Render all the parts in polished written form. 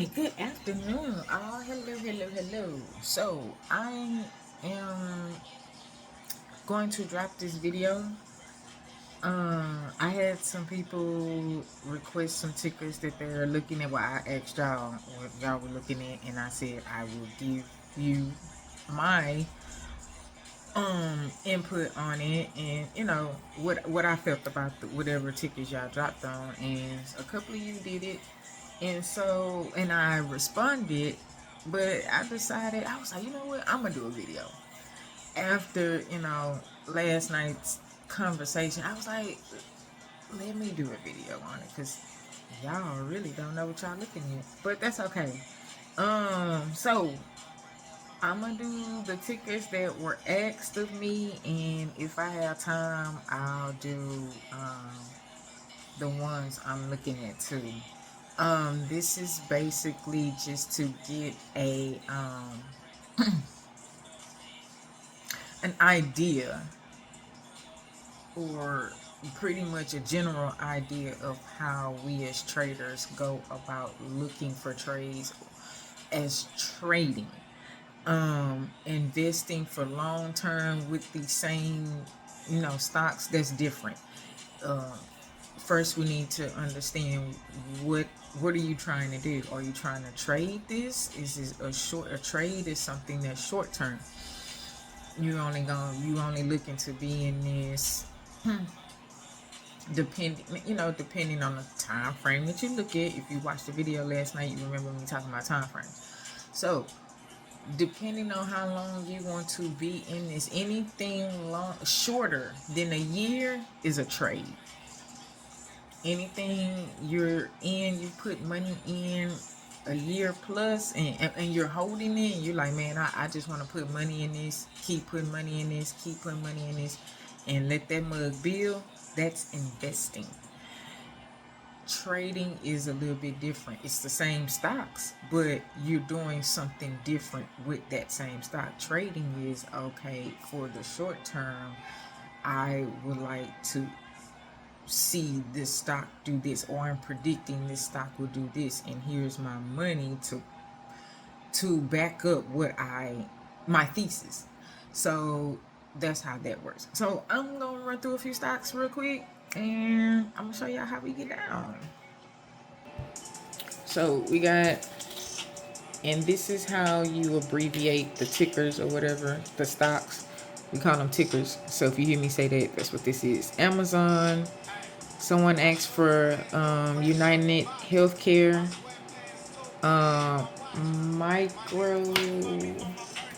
Alright, good afternoon. Hello. So, I am going to drop this video. I had some people request some tickers that they're looking at what I asked y'all what y'all were looking at, and I said I will give you my input on it, and what I felt about whatever tickets y'all dropped on, and a couple of you did it. And I responded, but I decided, I was like, you know what, I'm gonna do a video. After, last night's conversation, I was like, let me do a video on it, because y'all really don't know what y'all looking at. But that's okay. So I'm gonna do the tickets that were asked of me, and if I have time, I'll do the ones I'm looking at too. This is basically just to get an idea, or pretty much a general idea of how we as traders go about looking for trades as trading. Investing for long term with the same, stocks, that's different. First we need to understand what are you trying to do. Are you trying to trade this? Is this a trade is something that's short term. You only looking to be in this depending on the time frame that you look at. If you watched the video last night, you remember me talking about time frame. So depending on how long you want to be in this, anything shorter than a year is a trade. Anything you're in, you put money in a year plus, and you're holding it, and you're like, man, I just want to put money in this, keep putting money in this, and let that mug build. That's investing. Trading is a little bit different. It's the same stocks, but you're doing something different with that same stock. Trading is, okay, for the short term, I would like to see this stock do this, or I'm predicting this stock will do this, and here's my money to back up my thesis. So that's how that works. So I'm gonna run through a few stocks real quick, and I'm gonna show y'all how we get down. So we got, and this is how you abbreviate the tickers or whatever, the stocks. We call them tickers. So if you hear me say that, that's what this is. Amazon. Someone asked for United Healthcare. Micro.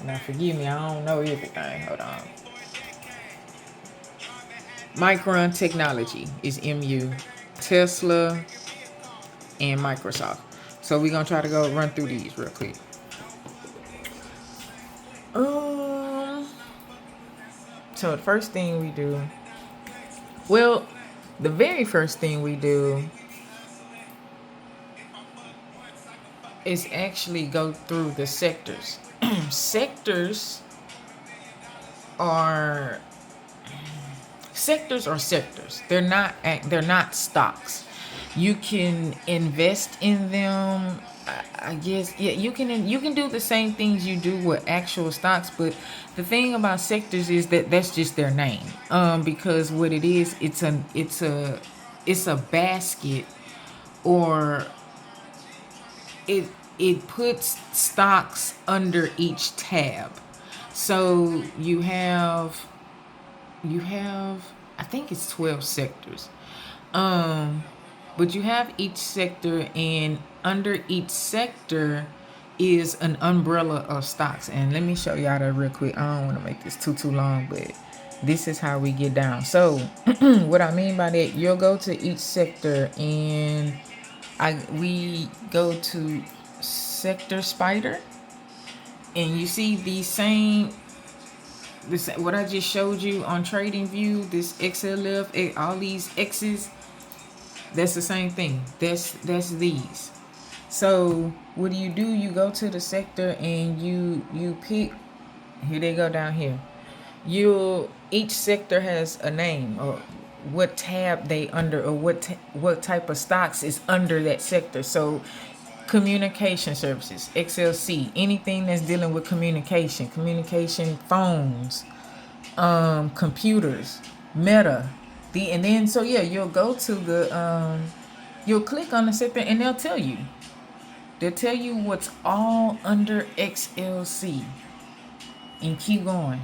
Now forgive me, I don't know everything. Hold on. Micron Technology is MU. Tesla and Microsoft. So we're gonna try to go run through these real quick. So the first thing we do, the very first thing we do is actually go through the sectors. Sectors are sectors. They're not stocks. You can invest in them. I guess, yeah, you can do the same things you do with actual stocks, but the thing about sectors is that that's just their name. Because what it is, it's a basket, or it puts stocks under each tab. So you have I think it's 12 sectors. But you have each sector, and under each sector is an umbrella of stocks. And let me show y'all that real quick. I don't want to make this too long, but this is how we get down. So what I mean by that, you'll go to each sector, and we go to Sector Spider, and you see what I just showed you on TradingView, this XLF, all these X's, that's the same thing. That's these. So what do? You go to the sector, and you pick. Here they go down here. Each sector has a name, or what tab they under, or what type of stocks is under that sector. So Communication services, XLC, anything that's dealing with communication phones, computers, Meta, and then so yeah, you'll go to the you'll click on the sector and they'll tell you what's all under XLC, and keep going.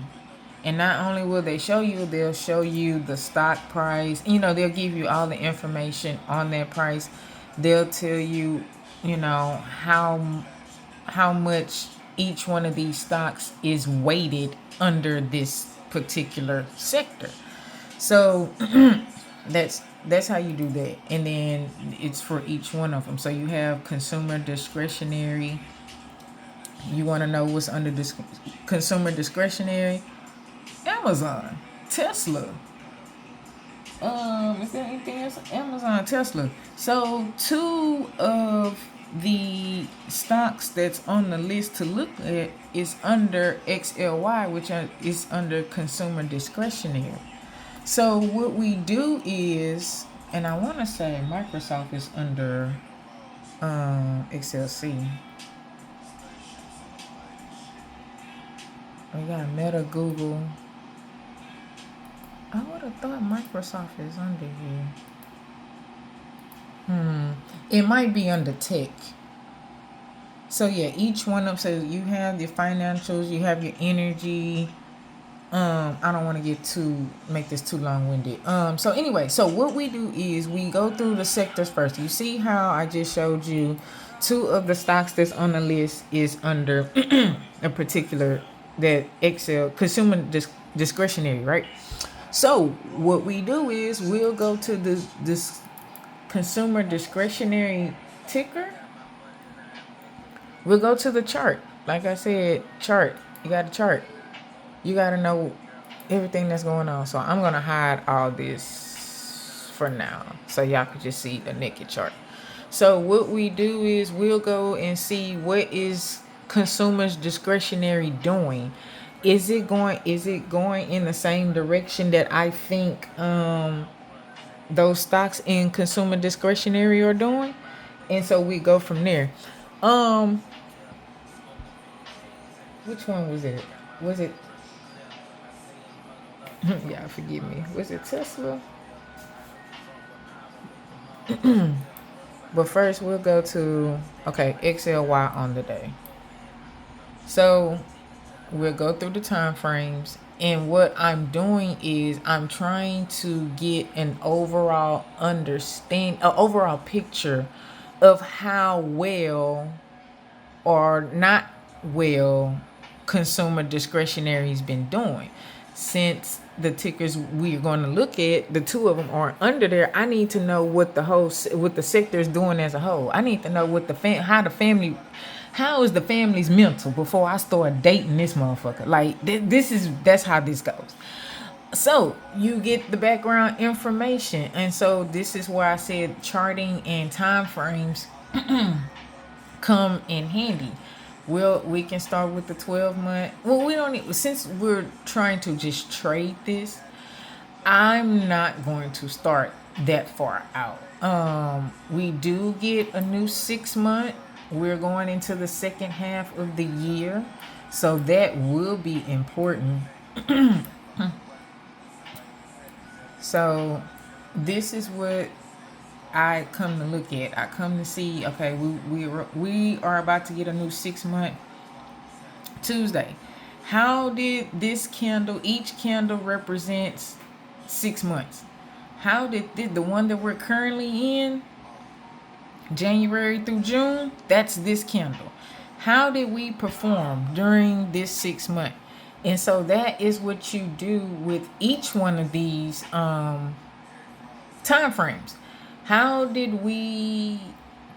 And not only will they show you, they'll show you the stock price. They'll give you all the information on that price. They'll tell you, how much each one of these stocks is weighted under this particular sector. So that's how you do that. And then it's for each one of them. So you have consumer discretionary. You want to know what's under this consumer discretionary? Amazon, Tesla. Is there anything else? Amazon, Tesla. So 2 of the stocks that's on the list to look at is under XLY, which is under consumer discretionary. So what we do is, and I want to say Microsoft is under XLC. We got Meta, Google. I would have thought Microsoft is under here. It might be under tech. So yeah, each one of them. So you have your financials, you have your energy. I don't want to make this too long-winded. So anyway, so what we do is we go through the sectors first. You see how I just showed you 2 of the stocks that's on the list is under a particular that Excel consumer discretionary, right? So what we do is we'll go to this consumer discretionary ticker. We'll go to the chart. Like I said, chart. You got a chart. You got to know everything that's going on. So I'm going to hide all this for now so y'all can just see the naked chart. So what we do is we'll go and see what is consumers discretionary doing. Is it going in the same direction that I think those stocks in consumer discretionary are doing? And so we go from there. Which one was it? Was it yeah, forgive me. Was it Tesla? But first we'll go to XLY on the day. So we'll go through the time frames, and what I'm doing is I'm trying to get an overall picture of how well or not well consumer discretionary has been doing. Since the tickers we're going to look at, the 2 of them are under there, I need to know what the sector is doing as a whole. I need to know what how is the family's mental before I start dating this motherfucker. Like that's how this goes. So you get the background information, and so this is where I said charting and time frames come in handy. We can start with the 12-month. Well, we don't need, since we're trying to just trade this, I'm not going to start that far out. We do get a new 6-month. We're going into the second half of the year, so that will be important. So this is what I come to look at. I come to see, okay, we are about to get a new 6-month Tuesday. How did this candle, each candle represents 6 months. How did the one that we're currently in, January through June, that's this candle. How did we perform during this 6 month? And so that is what you do with each one of these time frames. How did we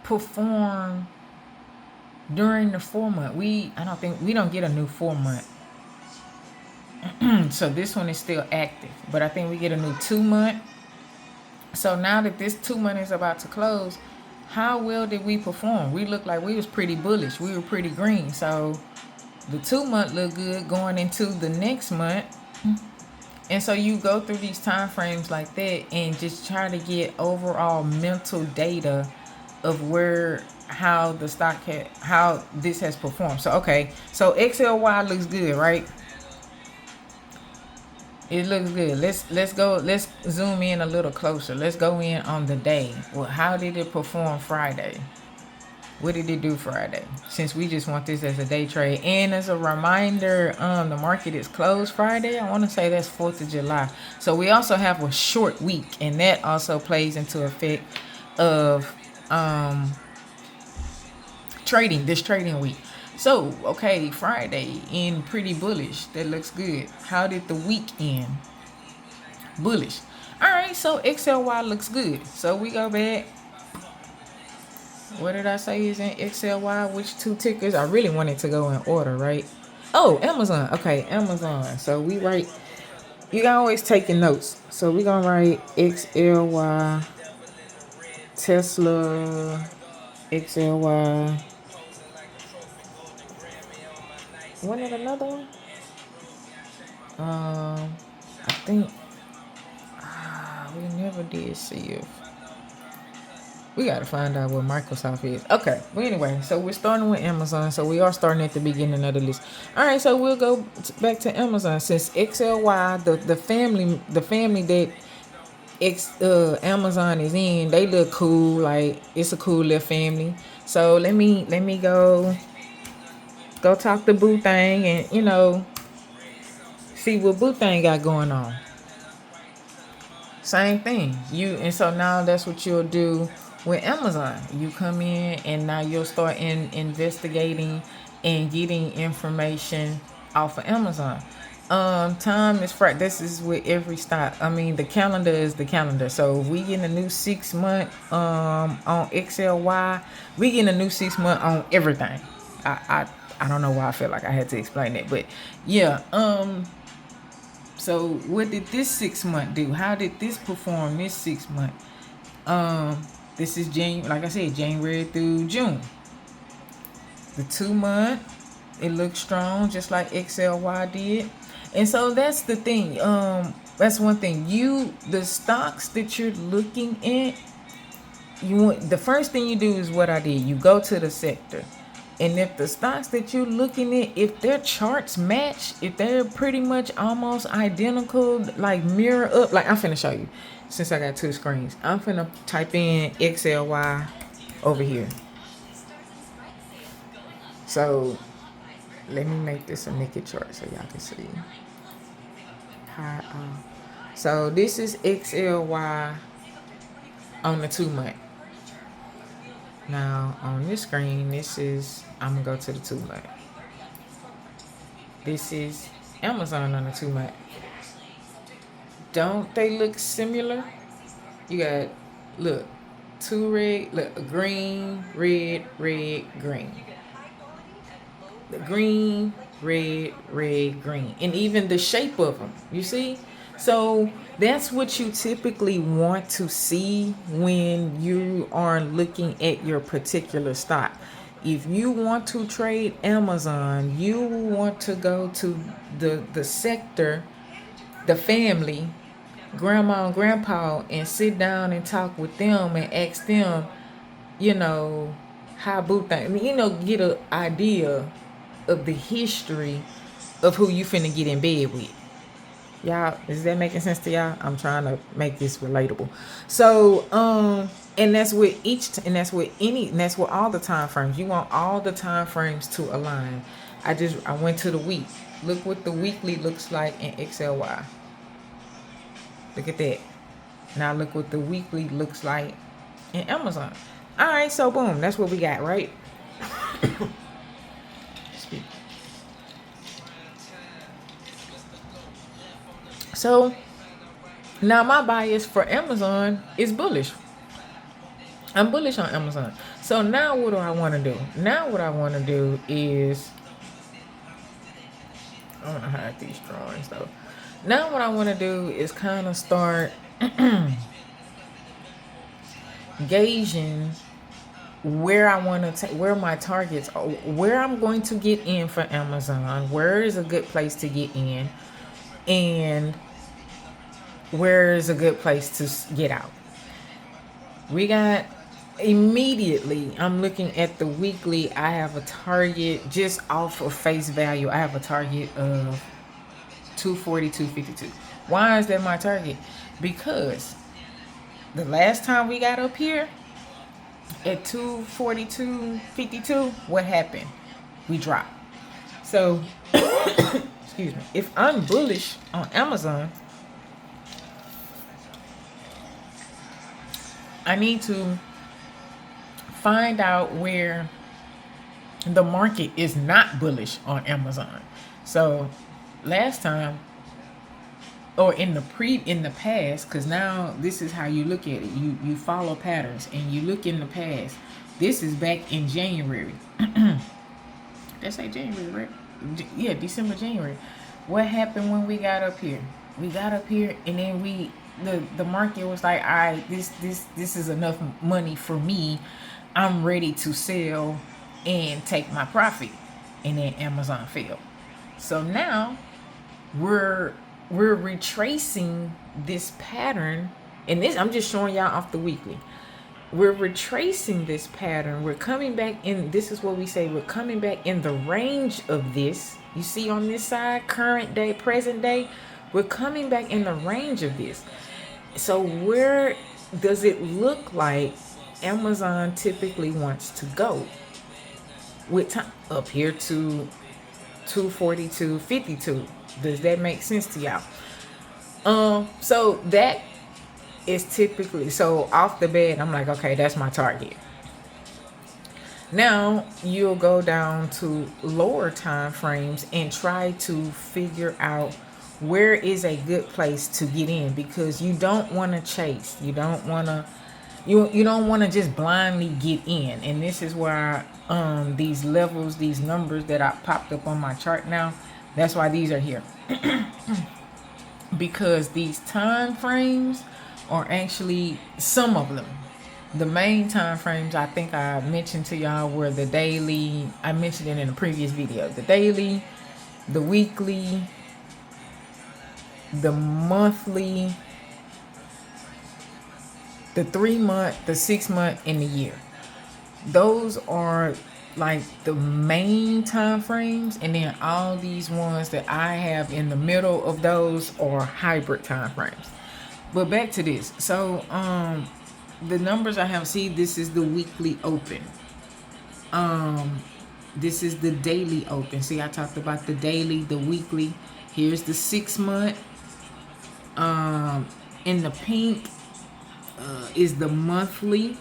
perform during the 4-month? We don't get a new 4-month. So this one is still active, but I think we get a new 2-month. So now that this 2-month is about to close, how well did we perform? We looked like we was pretty bullish. We were pretty green. So the 2-month looked good going into the next month. And so you go through these time frames like that and just try to get overall mental data of how the stock how this has performed. So okay, so XLY looks good, right? It looks good. Let's go. Let's zoom in a little closer. Let's go in on the day. Well, how did it perform Friday? What did it do Friday? Since we just want this as a day trade. And as a reminder, the market is closed Friday. I want to say that's 4th of July. So we also have a short week, and that also plays into effect of this trading week. So, okay, Friday in pretty bullish. That looks good. How did the week end? Bullish. All right, so XLY looks good. So we go back. What did I say is in XLY? Which two tickers? I really wanted to go in order, right? Oh, Amazon. Okay, Amazon. So we write, you can always take your notes. So we're going to write XLY, Tesla, XLY. Wanted another one? I think we never did see if we got to find out what Microsoft is. Okay, but anyway, so we're starting with Amazon. So we are starting at the beginning of the list. All right, so we'll go back to Amazon. Since XLY, the family that Amazon is in, they look cool. Like it's a cool little family. So let me go talk to Boo Thing and see what Boo Thing got going on. Same thing. And so now that's what you'll do with Amazon. You come in and now you'll start investigating and getting information off of Amazon. Time is Friday. This is with every stock. I mean, the calendar is the calendar. So if we get a new 6 month on XLY, we get a new 6 month on everything. I don't know why I feel like I had to explain that, but yeah. So what did this 6 month do? How did this perform this 6 month? This is like I said, January through June. The 2 month, it looks strong, just like XLY did. And so that's the thing. That's one thing. The stocks that you're looking at, the first thing you do is what I did. You go to the sector. And if the stocks that you're looking at, if their charts match, if they're pretty much almost identical, like mirror up, like I'm finna show you, since I got two screens, I'm finna type in XLY over here. So let me make this a naked chart so y'all can see. So this is XLY on the 2 month. Now on this screen, I'm gonna go to the 2 month. This is Amazon on the 2 month. Don't they look similar? You got, look, green, red, green. The green, red, green. And even the shape of them, you see? So that's what you typically want to see when you are looking at your particular stock. If you want to trade Amazon, you want to go to the sector, the family, grandma and grandpa, and sit down and talk with them and ask them, how Boo Thing, get an idea of the history of who you finna get in bed with. Y'all, is that making sense to y'all? I'm trying to make this relatable. So, and that's with that's with all the time frames. You want all the time frames to align. I went to the week. Look what the weekly looks like in XLY. Look at that. Now look what the weekly looks like in Amazon. All right, so boom, that's what we got, right? So now my bias for Amazon is bullish. I'm bullish on Amazon. So now what do I want to do? Now what I want to do is, I want to hide these drawings though. Now what I want to do is kind of start gauging where I want to where my targets are, where I'm going to get in for Amazon, where is a good place to get in, and where is a good place to get out. We got Immediately, I'm looking at the weekly. I have a target just off of face value. I have a target of 242.52. Why is that my target? Because the last time we got up here at 242.52, what happened? We dropped. So, excuse me. If I'm bullish on Amazon, I need to find out where the market is not bullish on Amazon. So last time, or in the past, because now this is how you look at it. You follow patterns and you look in the past. This is back in January. Let's say January, right? Yeah, December, January. What happened when we got up here? We got up here and then the market was like, all right, this is enough money for me. I'm ready to sell and take my profit. And then Amazon fell. So now we're retracing this pattern, and this I'm just showing y'all off the weekly. We're retracing this pattern. We're coming back in. This is what we say. We're coming back in the range of this. You see on this side, current day, present day. We're coming back in the range of this. So where does it look like Amazon typically wants to go? With time up here to 242.52. Does that make sense to y'all? So that is typically, so off the bat, I'm like, okay, that's my target. Now you'll go down to lower time frames and try to figure out where is a good place to get in, because you don't want to chase. You don't want to just blindly get in. And this is where these levels, these numbers that I popped up on my chart now, that's why these are here. Because these time frames are actually, some of them, the main time frames I think I mentioned to y'all were the daily. I mentioned it in a previous video. The daily, the weekly, the monthly, the 3 month, the 6 month, and the year. Those are like the main time frames, and then all these ones that I have in the middle of those are hybrid time frames. But back to this. So the numbers I have, see, this is the weekly open. This is the daily open. See, I talked about the daily, the weekly. Here's the 6 month. In the pink is the monthly.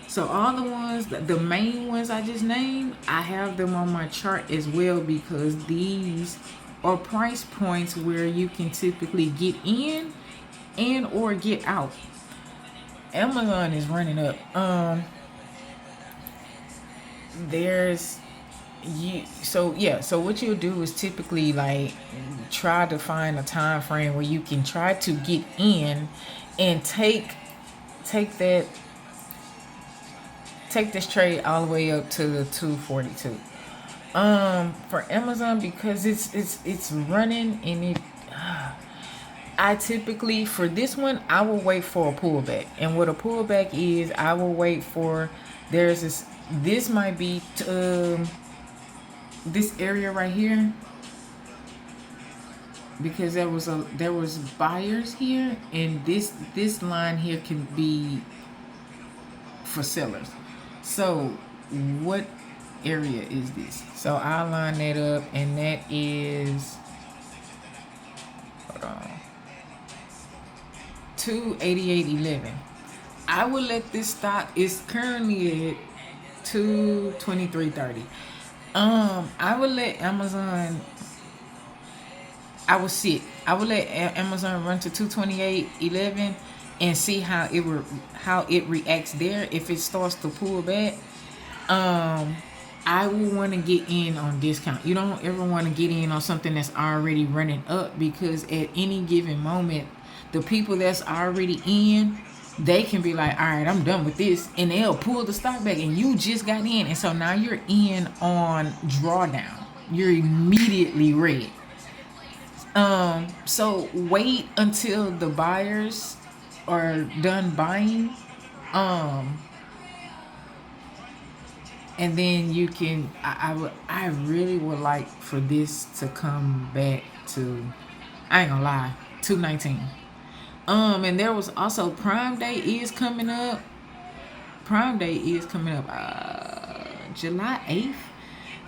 So all the ones, the main ones I just named, I have them on my chart as well, because these are price points where you can typically get in and or get out. Amazon is running up. So what you'll do is typically like try to find a time frame where you can try to get in and take this trade all the way up to the 242. For Amazon, because it's running, and it I typically, for this one, I will wait for a pullback. And what a pullback is, I will wait for, this might be this area right here, because there was buyers here, and this line here can be for sellers. So what area is this? So I'll line that up, and that is, hold on, 288.11. I will let this stock, it's currently at 223.30. I would let Amazon, I would let Amazon run to 228.11 and see how it reacts there. If it starts to pull back, I will want to get in on discount. You don't ever want to get in on something that's already running up, because at any given moment, the people that's already in, they can be like, all right, I'm done with this, and they'll pull the stock back, and you just got in, and so now you're in on drawdown. You're immediately red. So wait until the buyers are done buying, And then you can, I really would like for this to come back to, I ain't gonna lie, 219. And there was also Prime Day is coming up. Prime Day is coming up July 8th.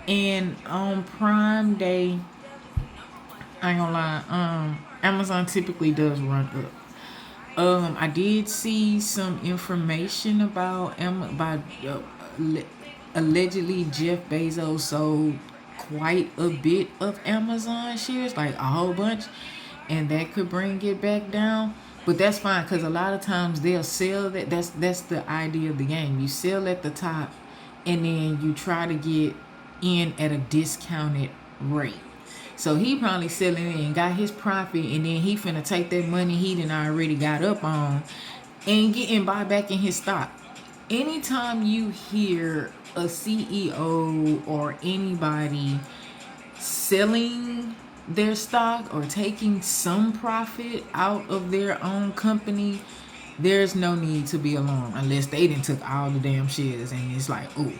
And on Prime Day, I ain't gonna lie, Amazon typically does run up. I did see some information about allegedly Jeff Bezos sold quite a bit of Amazon shares, like a whole bunch, and that could bring it back down. But that's fine, because a lot of times they'll sell that. That's the idea of the game. You sell at the top, and then you try to get in at a discounted rate. So he probably selling it and got his profit, and then he finna take that money he done already got up on and buy back in his stock. Anytime you hear a CEO or anybody selling their stock or taking some profit out of their own company, there's no need to be alarmed unless they done took all the damn shares and it's like, oh,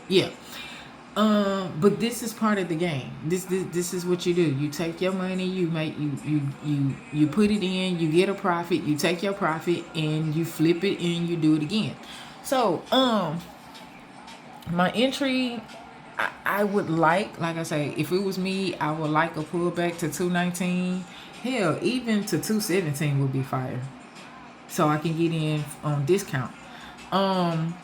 yeah. But this is part of the game. This is what you do. You take your money, you put it in, you get a profit, you take your profit and you flip it and you do it again. So, my entry, I would like I say, if it was me, I would like a pullback to 219. Hell, even to 217 would be fire. So I can get in on discount. And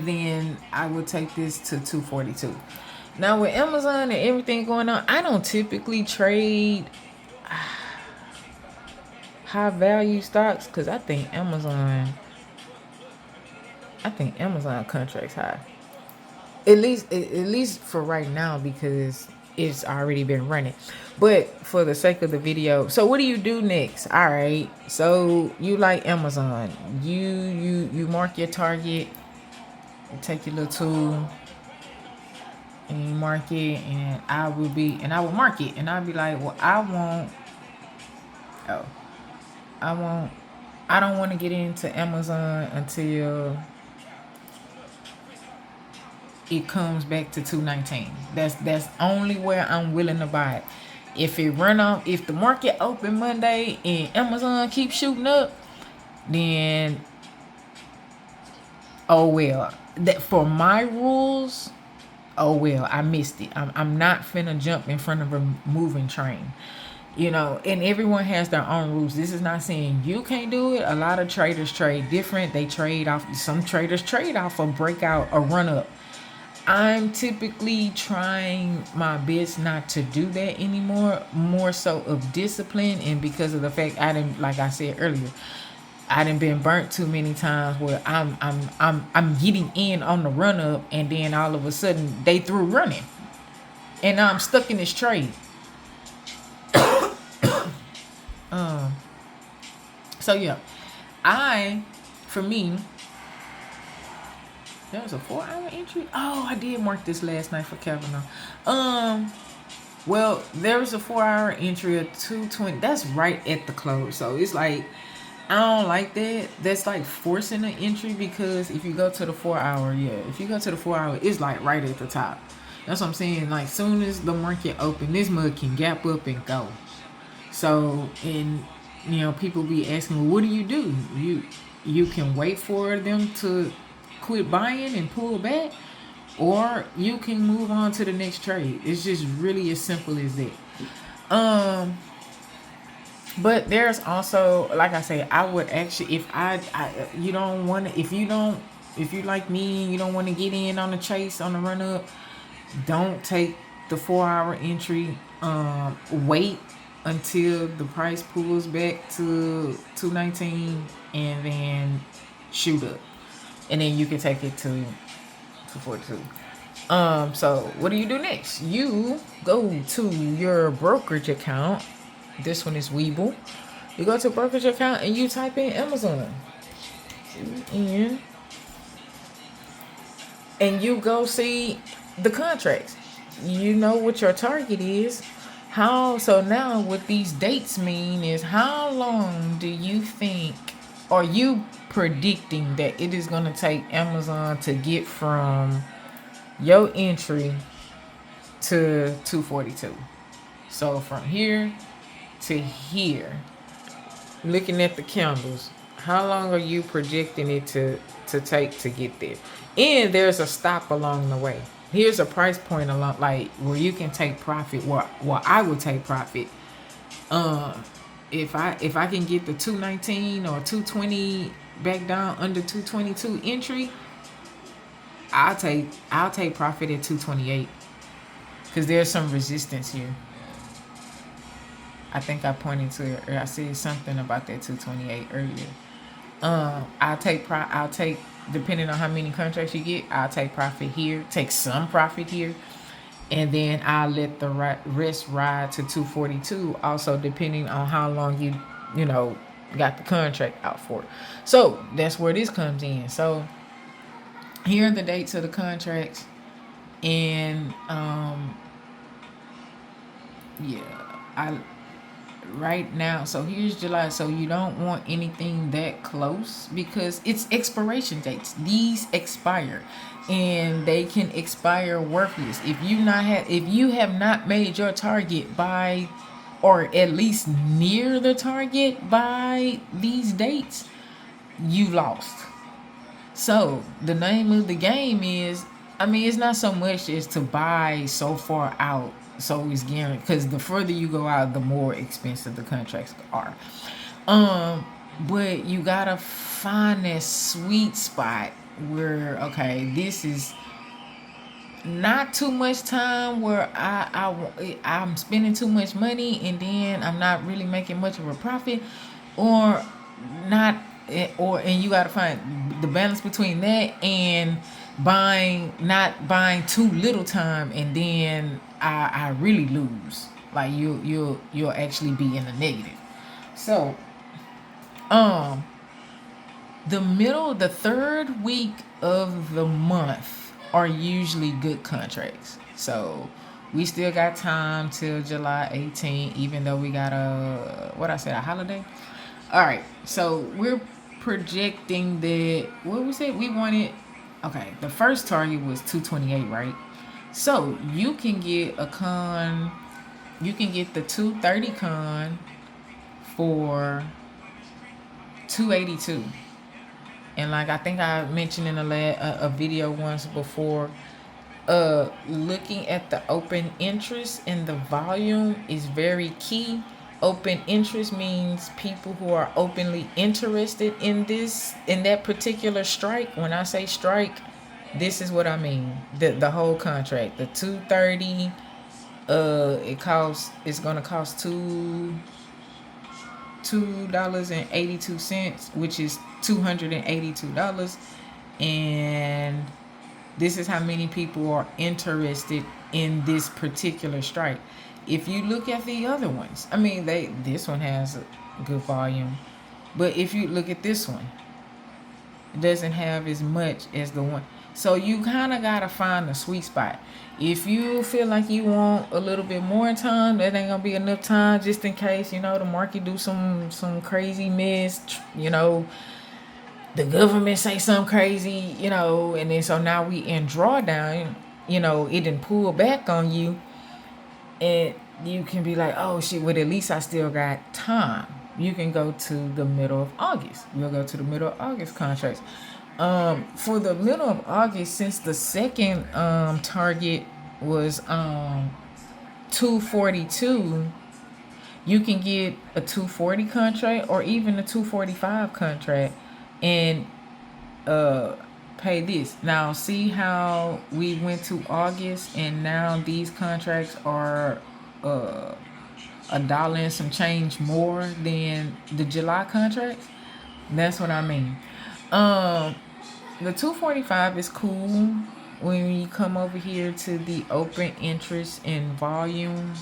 then I would take this to 242. Now with Amazon and everything going on, I don't typically trade high value stocks because I think Amazon contracts high. At least for right now, because it's already been running. But for the sake of the video, so what do you do next? All right, so you like Amazon, you mark your target, you take your little tool and you mark it, and I will mark it, and I'll be like, well, I don't want to get into Amazon until it comes back to 219. That's only where I'm willing to buy it. If it run off, if the market open Monday and Amazon keeps shooting up, then oh well. That for my rules, oh well, I missed it. I'm not finna jump in front of a moving train. You know, and everyone has their own rules. This is not saying you can't do it. A lot of traders trade different. They trade off, some traders trade off a breakout, a run up. I'm typically trying my best not to do that anymore, more so of discipline, and because of the fact I didn't, like I said earlier, I done been burnt too many times where I'm getting in on the run up, and then all of a sudden they through running, and now I'm stuck in this trade. So yeah, for me, there was a 4-hour entry. Oh, I did mark this last night for Kavanaugh. Well, there was a 4-hour entry of 220. That's right at the close. So it's like, I don't like that. That's like forcing an entry, because if you go to the 4-hour, it's like right at the top. That's what I'm saying. Like, soon as the market open, this mug can gap up and go. So, and you know, people be asking, well, what do? You can wait for them to quit buying and pull back, or you can move on to the next trade. It's just really as simple as that. But there's also, like I say, I would actually, if if you like me and you don't want to get in on the chase, on the run up, don't take the 4-hour entry. Wait until the price pulls back to 219 and then shoot up, and then you can take it to 242. So what do you do next? You go to your brokerage account. This one is Webull. You go to brokerage account and you type in Amazon, and you go see the contracts. You know what your target is. So now what these dates mean is, how long do you think, are you predicting that it is going to take Amazon to get from your entry to 242? So from here to here, looking at the candles, how long are you projecting it to take to get there? And there's a stop along the way. Here's a price point along, like, where you can take profit. Where I would take profit. If I can get the 219 or 220 back down under 222 entry, I'll take profit at 228, because there's some resistance here. I think I pointed to it, or I said something about that 228 earlier. I'll take, depending on how many contracts you get, I'll take profit here, take some profit here, and then I'll let the rest ride to 242. Also, depending on how long you know got the contract out for. So that's where this comes in. So here are the dates of the contracts, and right now, so here's July. So you don't want anything that close, because it's expiration dates. These expire, and they can expire worthless if you have not made your target by, or at least near the target by these dates. You lost. So the name of the game is, it's not so much as to buy so far out, so it's guaranteed, because the further you go out, the more expensive the contracts are. But you gotta find that sweet spot where, okay, this is not too much time where I'm spending too much money and then I'm not really making much of a profit, or not, and you gotta find the balance between that and not buying too little time, and then I really lose. Like you'll actually be in the negative. So the third week of the month are usually good contracts. So we still got time till July 18th, even though we got a holiday. All right, so we're projecting that, what we said we wanted. Okay, the first target was 228, right? So you can get the 230 con for 282. And like I think I mentioned in a video once before, looking at the open interest and the volume is very key. Open interest means people who are openly interested in that particular strike. When I say strike, this is what I mean. The whole contract, the 230, it's gonna cost $2.82, which is $282, and this is how many people are interested in this particular strike. If you look at the other ones, this one has a good volume, but if you look at this one, it doesn't have as much as the one. So you kind of gotta find the sweet spot. If you feel like you want a little bit more time, that ain't gonna be enough time, just in case the market do some crazy mess, the government say something crazy, and then so now we in drawdown, it didn't pull back on you, and you can be like, oh shit, well at least I still got time. You can go to the middle of August. We'll go to the middle of August contracts. For the middle of August, since the second target was 242, you can get a 240 contract or even a 245 contract and pay this. Now see how we went to August and now these contracts are $1 and some change more than the July contract. That's what I mean. The 245 is cool when you come over here to the open interest and volume.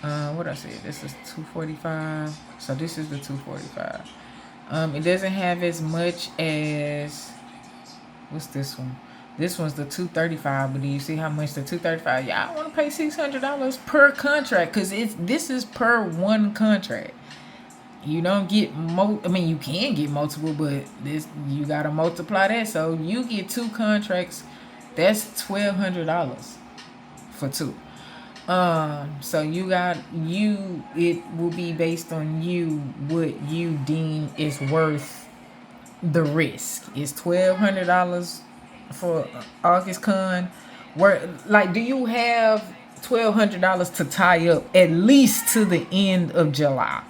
What I said, this is 245. So this is the 245. It doesn't have as much as, what's this one? This one's the 235, but do you see how much the 235? Yeah, I want to pay $600 per contract, because this is per one contract. You don't get I mean, you can get multiple, but this you gotta multiply that. So you get 2 contracts. That's $1,200 for 2. So you got you. It will be based on you what you deem is worth the risk. It's $1,200 for August Con. Where like, do you have $1,200 to tie up at least to the end of July?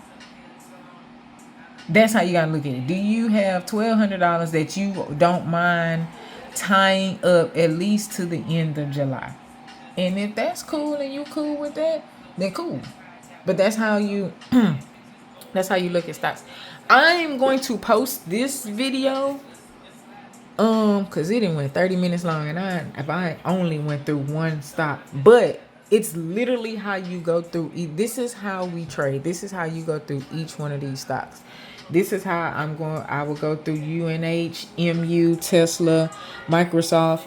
That's how you gotta look at it. Do you have $1,200 that you don't mind tying up at least to the end of July? And if that's cool and you cool with that, then cool. But that's how you that's how you look at stocks. I'm going to post this video because it didn't went 30 minutes long, and I only went through one stock, but it's literally how you go through. This is how we trade. This is how you go through each one of these stocks. This is how I will go through UNH, MU, Tesla, Microsoft.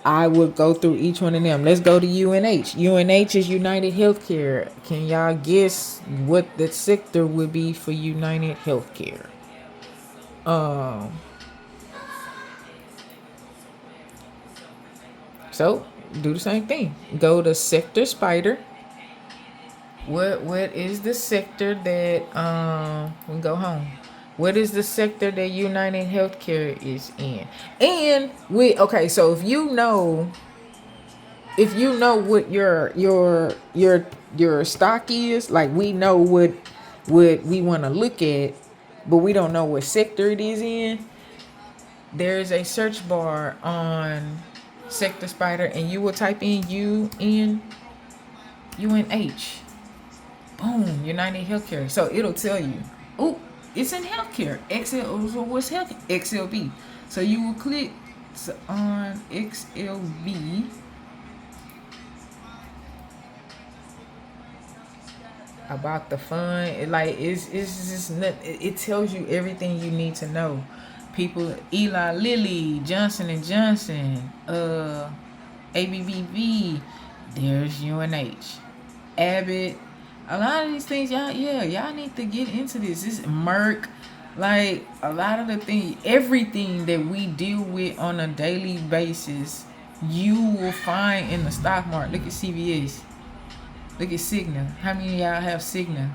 I would go through each one of them. Let's go to UNH. UNH is United Healthcare. Can y'all guess what the sector would be for United Healthcare? So do the same thing. Go to Sector Spider. What is the sector that we go home? What is the sector that United Healthcare is in? And so if you know what your stock is, like we know what we want to look at, but we don't know what sector it is in. There's a search bar on Sector Spider, and you will type in UNH. Boom, United Healthcare. So it'll tell you, oh, it's in healthcare. What's health? XLB. So you will click on XLB. About the fund. It's just it tells you everything you need to know. People, Eli Lilly, Johnson and Johnson, ABBV, there's UNH, Abbott. A lot of these things, y'all need to get into this. This is Merck. Like, a lot of the things, everything that we deal with on a daily basis, you will find in the stock market. Look at CVS. Look at Cigna. How many of y'all have Cigna?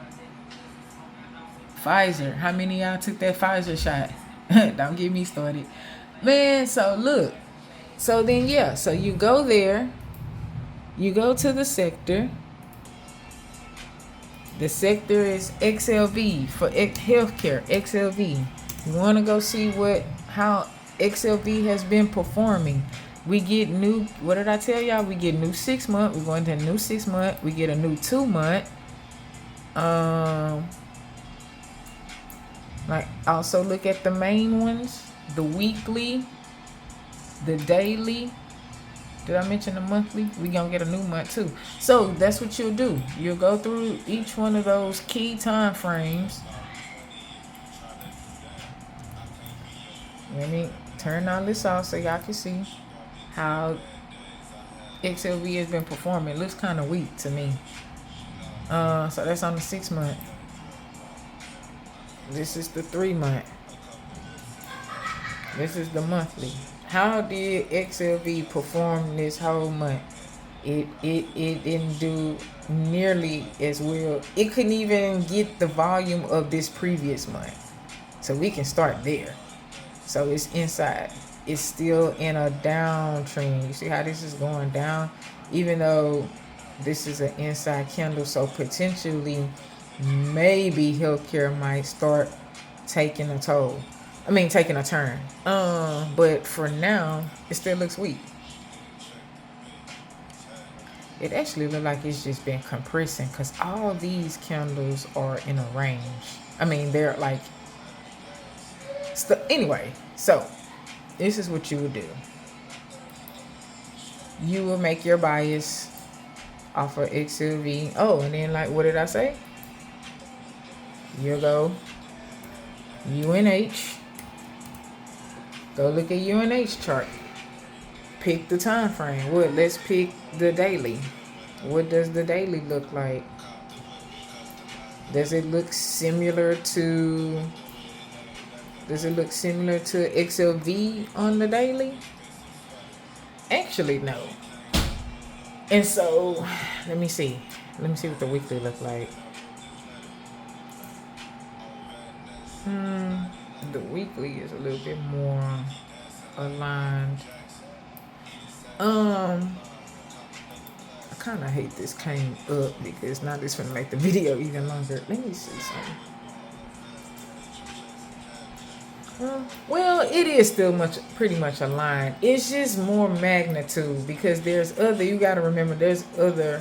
Pfizer. How many of y'all took that Pfizer shot? Don't get me started. Man, so look. So then, so you go there. You go to the sector. The sector is XLV for healthcare. XLV. You want to go see how XLV has been performing. We get new. What did I tell y'all? We get new 6 month. We're going to a new 6 month. We get a new 2 month. Like, also look at the main ones, the weekly, the daily. Did I mention the monthly? We gonna get a new month too. So that's what you'll do. You'll go through each one of those key time frames. Let me turn all this off so y'all can see how XLV has been performing. It looks kind of weak to me. So that's on the 6 month. This is the 3 month. This is the monthly. How did XLV perform this whole month? It didn't do nearly as well. It couldn't even get the volume of this previous month. So we can start there. So it's inside. It's still in a downtrend. You see how this is going down? Even though this is an inside candle, so potentially maybe healthcare might start taking a turn. But for now, it still looks weak. It actually looks like it's just been compressing because all these candles are in a range. I mean, they're like... Anyway, so this is what you would do. You will make your bias off of XLV. Oh, and then like, what did I say? You'll go UNH. Go look at UNH chart. Pick the time frame. Let's pick the daily. What does the daily look like? Does it look similar to XLV on the daily? Actually, no. And so, let me see what the weekly look like. The weekly is a little bit more aligned. I kind of hate this came up because now this gonna make the video even longer. Let me see something. Well, it is still pretty much aligned. It's just more magnitude because there's other. You got to remember, there's other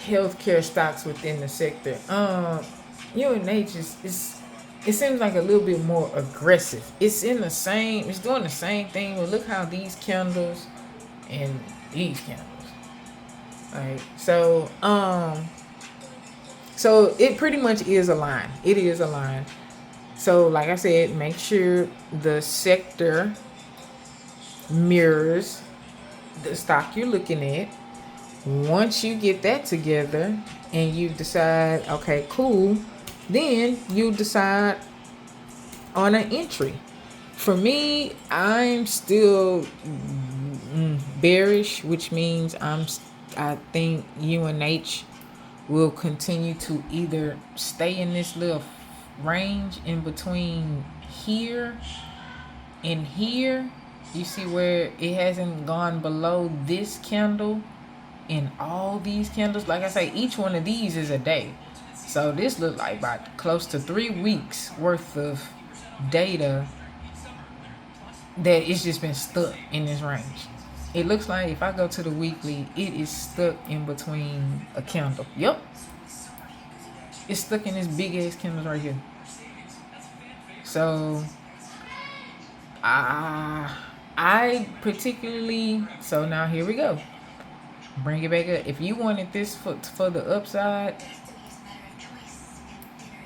healthcare stocks within the sector. UNH is it seems like a little bit more aggressive. It's doing the same thing. But look how these candles and these candles. Right. So it pretty much is aligned. It is aligned. So like I said, make sure the sector mirrors the stock you're looking at. Once you get that together and you decide, okay, cool, then you decide on an entry. For me, I'm still bearish, which means I think UNH will continue to either stay in this little range in between here and here. You see where it hasn't gone below this candle and all these candles. Like I say, each one of these is a day. So this looked like about close to 3 weeks worth of data that it's just been stuck in this range. It looks like if I go to the weekly, it is stuck in between a candle. Yep. It's stuck in this big ass candle right here. So I particularly, so now here we go. Bring it back up. If you wanted this for the upside,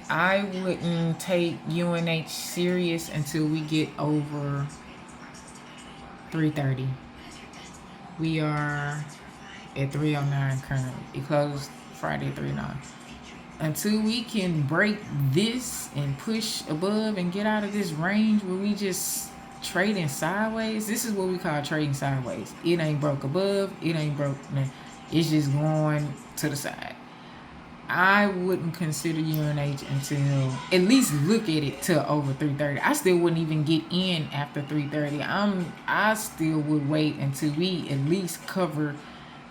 I wouldn't take UNH serious until we get over 330. We are at 309 currently. It closed Friday 309. Until we can break this and push above and get out of this range where we just trading sideways. This is what we call trading sideways. It ain't broke above. It ain't broke. It's just going to the side. I wouldn't consider UNH until at least look at it till over 330. I still wouldn't even get in after 330. I still would wait until we at least cover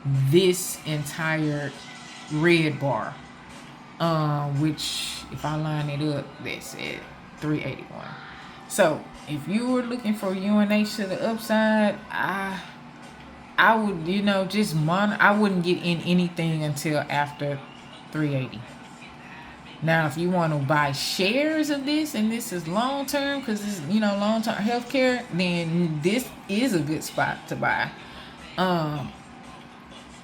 this entire red bar. Which if I line it up, that's at 381. So if you were looking for UNH to the upside, I would, just I wouldn't get in anything until after 380. Now, if you want to buy shares of this and this is long term, because it's long term healthcare, then this is a good spot to buy.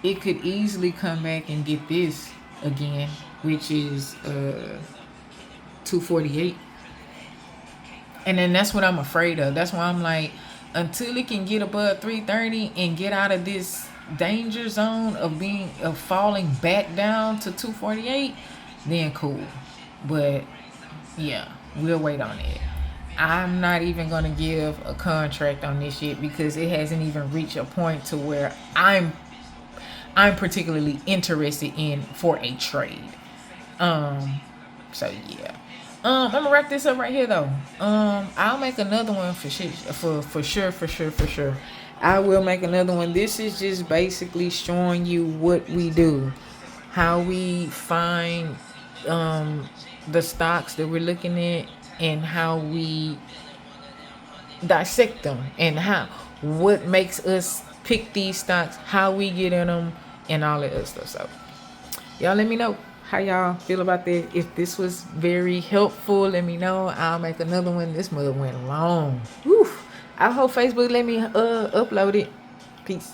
It could easily come back and get this again, which is 248. And then that's what I'm afraid of. That's why I'm like, until it can get above 330 and get out of this danger zone of falling back down to 248, then cool. But yeah, we'll wait on it. I'm not even going to give a contract on this yet because it hasn't even reached a point to where I'm particularly interested in for a trade. So yeah. I'm gonna wrap this up right here though. I'll make another one for sure. I will make another one. This is just basically showing you what we do, how we find the stocks that we're looking at, and how we dissect them, and what makes us pick these stocks, how we get in them, and all that other stuff. So y'all let me know how y'all feel about that. If this was very helpful, let me know. I'll make another one. This mother went long. Whew. I hope Facebook let me upload it. Peace.